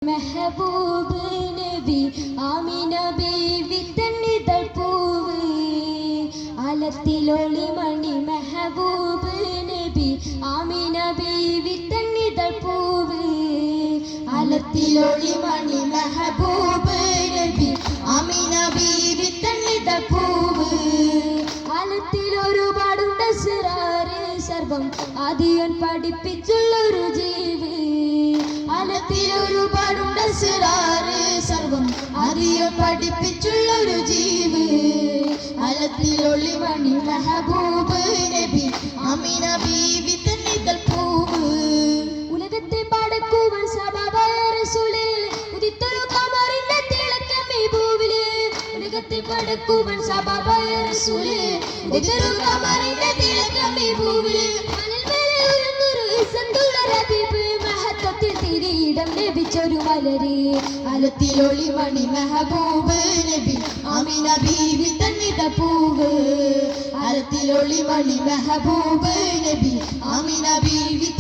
മെഹബൂബ് നബി ആമിന ബീവി തന്നിതൾ പൂവ് ആലത്തിലൊളി മണി മെഹബൂബ് നബി ആമിന ബീവി തന്നിതൾ പൂവ് ആലത്തിലൊളി മണി മെഹബൂബ് നബി ആമിന ബീവി തന്നിതൾ പൂവ് ആലത്തിലൊരുപാടുണ്ട് സിറാറ് സർവം ആദിയൻ പഠിപ്പിച്ചുള്ളൊരു ജീവ് ആലത്തിലൊരുപാടുണ്ട് സിറാറ് സർവം ആദിയൻ പഠിപ്പിച്ചുള്ളൊരു ജീവ് ആലത്തിലൊളി മണി മെഹബൂബ് നബി ആമിന ബീവി തന്നിതൾ പൂവ് ഉലകത്തെ പടക്കുവാൻ സബബായ റസൂലേ ഉദിത്തൊരു ഖമറിന്റെ തിളക്കമേ ഭൂവിലെ ഉലകത്തെ പടക്കുവാൻ സബബായ റസൂലേ ഉദിത്തൊരു ഖമറിന്റെ തിളക്കമേ ഭൂവിലെ മലർമേലെ ഉയർന്നൊരു ഇസ്സത്തുള്ള ഹബീബ് മഹത്വത്തിൽ തിരിയിടം ലഭിച്ചൊരു മലര് ആലത്തിലൊളി മണി മെഹബൂബ് നബി ആമിന ബീവി തന്നിതൾ പൂവ് ആലത്തിലൊളി മണി മെഹബൂബ് നബി ആമിന ബീവി